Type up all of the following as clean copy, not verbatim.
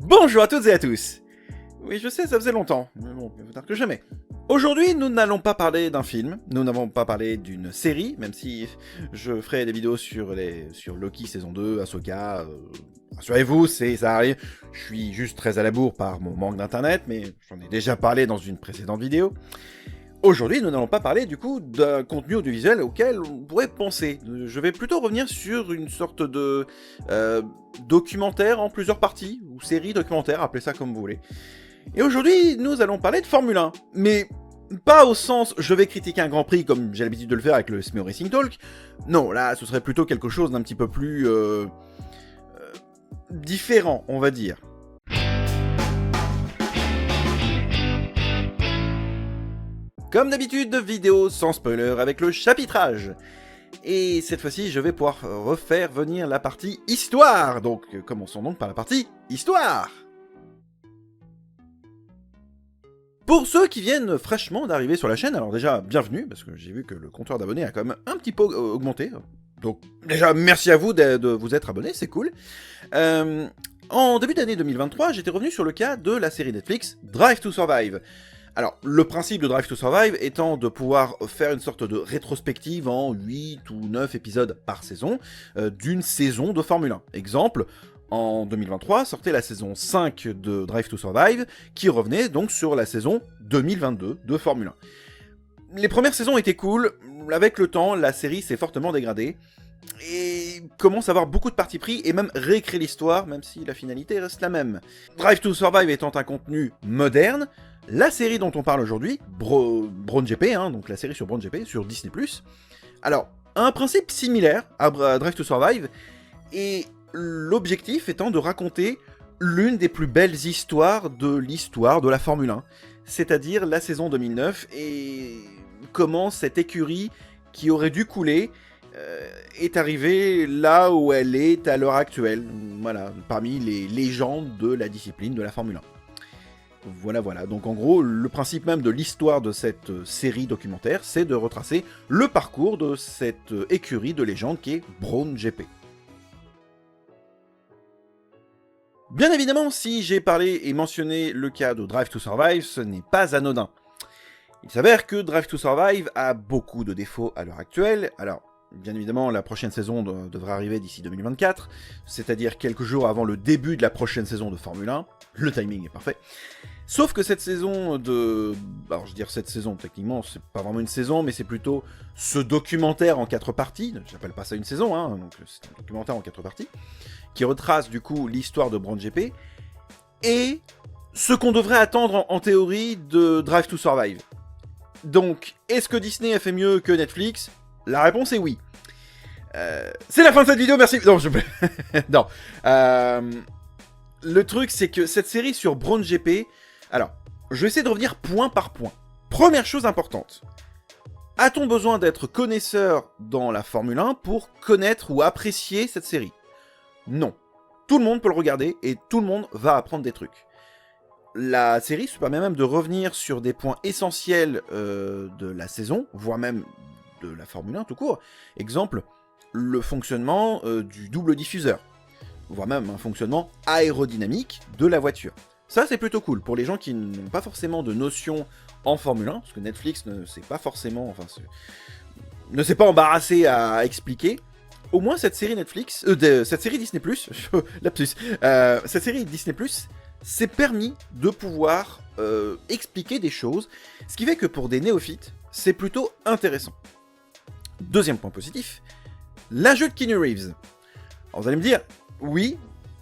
Bonjour à toutes et à tous. Oui, je sais, ça faisait longtemps, mais bon, mieux vaut tard que jamais. Aujourd'hui, nous n'allons pas parler d'un film, nous n'avons pas parlé d'une série, même si je ferai des vidéos sur Loki saison 2, Ahsoka, rassurez-vous, ça arrive, je suis juste très à la bourre par mon manque d'internet, mais j'en ai déjà parlé dans une précédente vidéo. Aujourd'hui, nous n'allons pas parler du coup d'un contenu audiovisuel auquel on pourrait penser. Je vais plutôt revenir sur une sorte de documentaire en plusieurs parties, ou série documentaire, appelez ça comme vous voulez. Et aujourd'hui, nous allons parler de Formule 1, mais pas au sens je vais critiquer un Grand Prix comme j'ai l'habitude de le faire avec le SME Racing Talk. Non, là, ce serait plutôt quelque chose d'un petit peu plus différent, on va dire. Comme d'habitude, vidéo sans spoiler avec le chapitrage. Et cette fois-ci, je vais pouvoir refaire venir la partie histoire. Donc, commençons donc par la partie histoire. Pour ceux qui viennent fraîchement d'arriver sur la chaîne, alors déjà, bienvenue, parce que j'ai vu que le compteur d'abonnés a quand même un petit peu augmenté. Donc, déjà, merci à vous de vous être abonnés, c'est cool. En début d'année 2023, j'étais revenu sur le cas de la série Netflix Drive to Survive. Alors, le principe de Drive to Survive étant de pouvoir faire une sorte de rétrospective en 8 ou 9 épisodes par saison d'une saison de Formule 1. Exemple, en 2023 sortait la saison 5 de Drive to Survive qui revenait donc sur la saison 2022 de Formule 1. Les premières saisons étaient cool, avec le temps, la série s'est fortement dégradée et commence à avoir beaucoup de parti pris et même réécrire l'histoire, même si la finalité reste la même. Drive to Survive étant un contenu moderne, la série dont on parle aujourd'hui, Brawn GP, donc la série sur Brawn GP, sur Disney+, alors, a un principe similaire à Drive to Survive, et l'objectif étant de raconter l'une des plus belles histoires de la Formule 1, c'est-à-dire la saison 2009, et comment cette écurie qui aurait dû couler est arrivée là où elle est à l'heure actuelle, voilà, parmi les légendes de la discipline de la Formule 1. Voilà, donc en gros, le principe même de l'histoire de cette série documentaire, c'est de retracer le parcours de cette écurie de légende qui est Brawn GP. Bien évidemment, si j'ai parlé et mentionné le cas de Drive to Survive, ce n'est pas anodin. Il s'avère que Drive to Survive a beaucoup de défauts à l'heure actuelle, alors bien évidemment la prochaine saison devrait arriver d'ici 2024, c'est-à-dire quelques jours avant le début de la prochaine saison de Formule 1, le timing est parfait. Sauf que cette saison de... Alors je veux dire cette saison, techniquement c'est pas vraiment une saison, mais c'est plutôt ce documentaire en 4 parties, j'appelle pas ça une saison, donc c'est un documentaire en 4 parties, qui retrace du coup l'histoire de Brawn GP, et ce qu'on devrait attendre en théorie de Drive to Survive. Donc, est-ce que Disney a fait mieux que Netflix ? La réponse est oui. C'est la fin de cette vidéo, merci. Non, non. Le truc, c'est que cette série sur Brawn GP... Alors, je vais essayer de revenir point par point. Première chose importante. A-t-on besoin d'être connaisseur dans la Formule 1 pour connaître ou apprécier cette série ? Non. Tout le monde peut le regarder et tout le monde va apprendre des trucs. La série se permet même de revenir sur des points essentiels de la saison, voire même de la Formule 1 tout court. Exemple, le fonctionnement du double diffuseur, voire même un fonctionnement aérodynamique de la voiture. Ça, c'est plutôt cool pour les gens qui n'ont pas forcément de notion en Formule 1, parce que Netflix ne s'est pas forcément, ne s'est pas embarrassé à expliquer. Au moins, cette série Netflix, cette série Disney+, lapsus, cette série Disney+, s'est permis de pouvoir expliquer des choses, ce qui fait que pour des néophytes, c'est plutôt intéressant. Deuxième point positif, l'ajout de Keanu Reeves. Alors vous allez me dire, oui,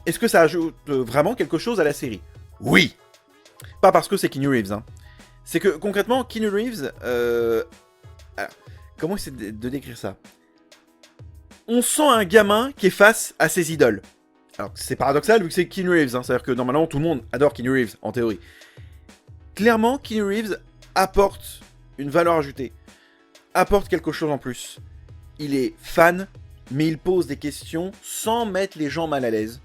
est-ce que ça ajoute vraiment quelque chose à la série ? Oui. Pas parce que c'est Keanu Reeves, C'est que concrètement, Keanu Reeves, alors, comment essayer de décrire ça ? On sent un gamin qui est face à ses idoles. Alors c'est paradoxal vu que c'est Keanu Reeves, c'est-à-dire que normalement tout le monde adore Keanu Reeves, en théorie. Clairement, Keanu Reeves apporte une valeur ajoutée, apporte quelque chose en plus. Il est fan, mais il pose des questions sans mettre les gens mal à l'aise.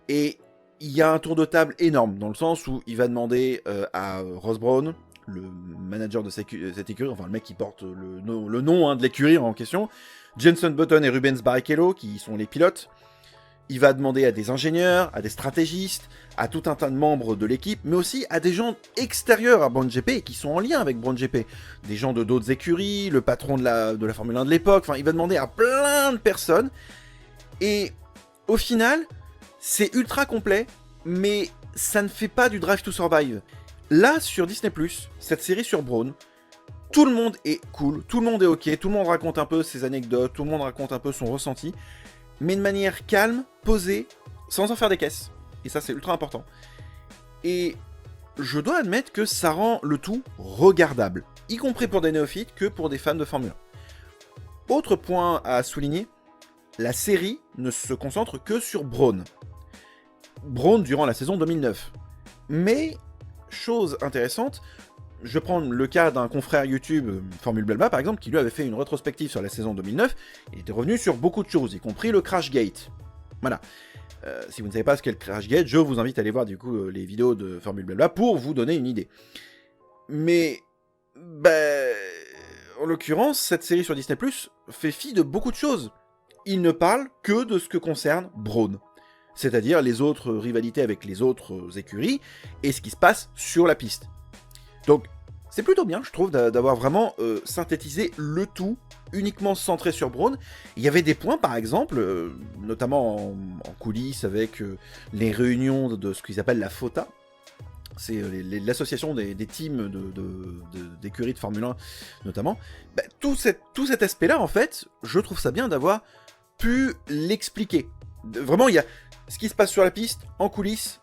Et il y a un tour de table énorme, dans le sens où il va demander à Ross Brawn, le manager de cette écurie, enfin le mec qui porte le nom de l'écurie en question, Jenson Button et Rubens Barrichello, qui sont les pilotes, Il va demander à des ingénieurs, à des stratégistes, à tout un tas de membres de l'équipe, mais aussi à des gens extérieurs à BrownGP et qui sont en lien avec BrownGP. Des gens de d'autres écuries, le patron de la Formule 1 de l'époque, enfin il va demander à plein de personnes. Et au final, c'est ultra complet, mais ça ne fait pas du Drive to Survive. Là, sur Disney+, cette série sur Brawn, tout le monde est cool, tout le monde est ok, tout le monde raconte un peu ses anecdotes, tout le monde raconte un peu son ressenti, mais de manière calme, posée, sans en faire des caisses. Et ça, c'est ultra important. Et je dois admettre que ça rend le tout regardable, y compris pour des néophytes que pour des fans de Formule 1. Autre point à souligner, la série ne se concentre que sur Brawn. Brawn durant la saison 2009. Mais, chose intéressante, je prends le cas d'un confrère YouTube, Formule Blabla par exemple, qui lui avait fait une rétrospective sur la saison 2009, il était revenu sur beaucoup de choses, y compris le Crashgate. Voilà. Si vous ne savez pas ce qu'est le Crashgate, je vous invite à aller voir du coup les vidéos de Formule Blabla pour vous donner une idée. Mais, en l'occurrence, cette série sur Disney+, fait fi de beaucoup de choses. Il ne parle que de ce que concerne Brawn. C'est-à-dire les autres rivalités avec les autres écuries, et ce qui se passe sur la piste. Donc, c'est plutôt bien, je trouve, d'avoir vraiment synthétisé le tout, uniquement centré sur Brawn. Il y avait des points, par exemple, notamment en coulisses, avec les réunions de ce qu'ils appellent la FOTA. C'est l'association des teams d'écuries de Formule 1, notamment. Tout cet aspect-là, en fait, je trouve ça bien d'avoir pu l'expliquer. Vraiment, il y a ce qui se passe sur la piste, en coulisses,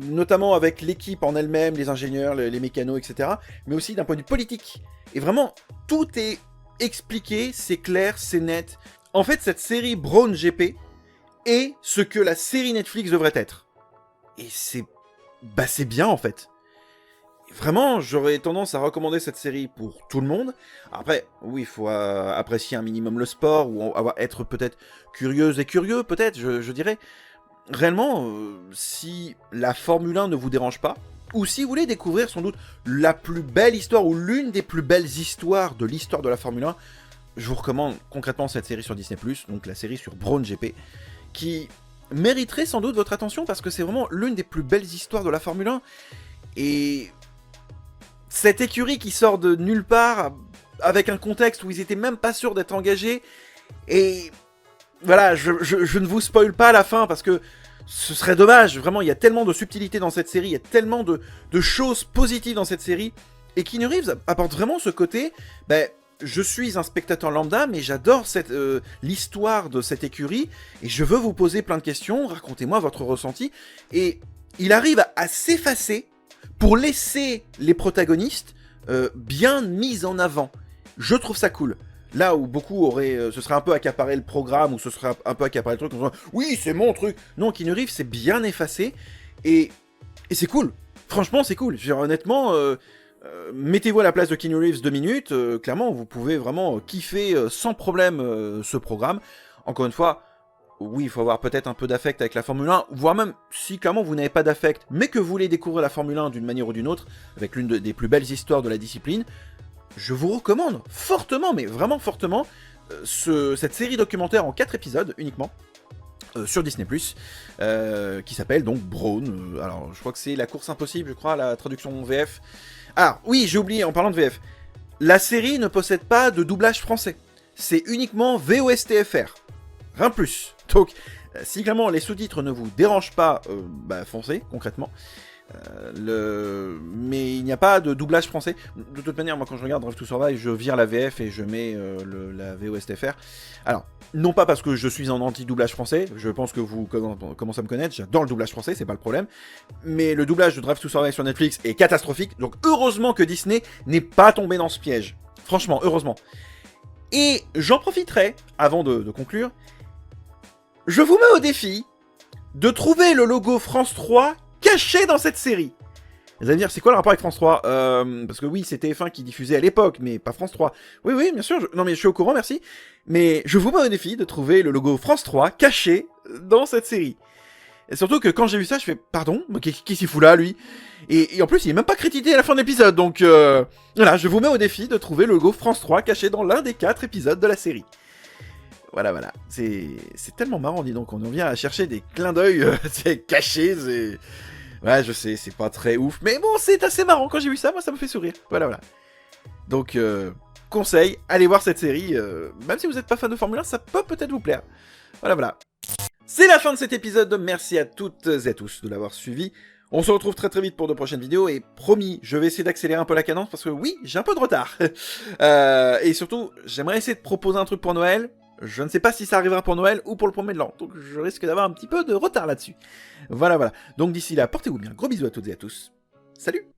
notamment avec l'équipe en elle-même, les ingénieurs, les mécanos, etc. Mais aussi d'un point de vue politique. Et vraiment, tout est expliqué, c'est clair, c'est net. En fait, cette série BrownGP est ce que la série Netflix devrait être. Et c'est bien, en fait. Vraiment, j'aurais tendance à recommander cette série pour tout le monde. Après, oui, il faut apprécier un minimum le sport, ou être peut-être curieuse et curieux, peut-être, je dirais. Réellement, si la Formule 1 ne vous dérange pas, ou si vous voulez découvrir sans doute la plus belle histoire, ou l'une des plus belles histoires de l'histoire de la Formule 1, je vous recommande concrètement cette série sur Disney+, donc la série sur BrownGP, qui mériterait sans doute votre attention, parce que c'est vraiment l'une des plus belles histoires de la Formule 1, et cette écurie qui sort de nulle part, avec un contexte où ils étaient même pas sûrs d'être engagés, et voilà, je ne vous spoil pas la fin, parce que ce serait dommage, vraiment, il y a tellement de subtilité dans cette série, il y a tellement de choses positives dans cette série, et Keanu Reeves apporte vraiment ce côté, je suis un spectateur lambda, mais j'adore l'histoire de cette écurie, et je veux vous poser plein de questions, racontez-moi votre ressenti, et il arrive à s'effacer pour laisser les protagonistes bien mis en avant. Je trouve ça cool. Là où beaucoup ce serait un peu accaparé le programme, ou ce serait un peu accaparé le truc, en disant « Oui, c'est mon truc !» Non, Keanu Reeves, c'est bien effacé, et c'est cool. Franchement, c'est cool. Honnêtement, mettez-vous à la place de Keanu Reeves 2 minutes, clairement, vous pouvez vraiment kiffer sans problème ce programme. Encore une fois, oui, il faut avoir peut-être un peu d'affect avec la Formule 1, voire même si clairement vous n'avez pas d'affect, mais que vous voulez découvrir la Formule 1 d'une manière ou d'une autre, avec l'une des plus belles histoires de la discipline, je vous recommande fortement, mais vraiment fortement, cette série documentaire en 4 épisodes uniquement, sur Disney+, qui s'appelle donc Brawn. Alors, je crois que c'est La Course Impossible, je crois, la traduction VF. Ah, oui, j'ai oublié, en parlant de VF, la série ne possède pas de doublage français, c'est uniquement VOSTFR. Rien de plus. Donc, si clairement les sous-titres ne vous dérangent pas, foncez, concrètement. Mais il n'y a pas de doublage français. De toute manière, moi quand je regarde Drive to Survive, je vire la VF et je mets la VOSTFR. Alors, non pas parce que je suis un anti-doublage français, je pense que vous commencez à me connaître, j'adore le doublage français, c'est pas le problème. Mais le doublage de Drive to Survive sur Netflix est catastrophique, donc heureusement que Disney n'est pas tombé dans ce piège. Franchement, heureusement. Et j'en profiterai, avant de conclure, je vous mets au défi de trouver le logo France 3 caché dans cette série. Vous allez me dire, c'est quoi le rapport avec France 3 parce que oui, c'est TF1 qui diffusait à l'époque, mais pas France 3. Oui, bien sûr, non mais je suis au courant, merci. Mais je vous mets au défi de trouver le logo France 3 caché dans cette série. Et surtout que quand j'ai vu ça, je fais, pardon, qu'est-ce qu'il fout là, lui? Et en plus, il est même pas crédité à la fin de l'épisode, donc voilà, je vous mets au défi de trouver le logo France 3 caché dans l'un des 4 épisodes de la série. Voilà, voilà. C'est tellement marrant, dis donc. On en vient à chercher des clins d'œil cachés. Ouais, je sais, c'est pas très ouf. Mais bon, c'est assez marrant. Quand j'ai vu ça, moi, ça me fait sourire. Voilà, voilà. Donc, conseil, allez voir cette série. Même si vous n'êtes pas fan de Formule 1, ça peut peut-être vous plaire. Voilà, voilà. C'est la fin de cet épisode. Merci à toutes et à tous de l'avoir suivi. On se retrouve très très vite pour de prochaines vidéos. Et promis, je vais essayer d'accélérer un peu la cadence parce que oui, j'ai un peu de retard. Et surtout, j'aimerais essayer de proposer un truc pour Noël. Je ne sais pas si ça arrivera pour Noël ou pour le premier de l'an. Donc je risque d'avoir un petit peu de retard là-dessus. Voilà, voilà. Donc d'ici là, portez-vous bien. Gros bisous à toutes et à tous. Salut!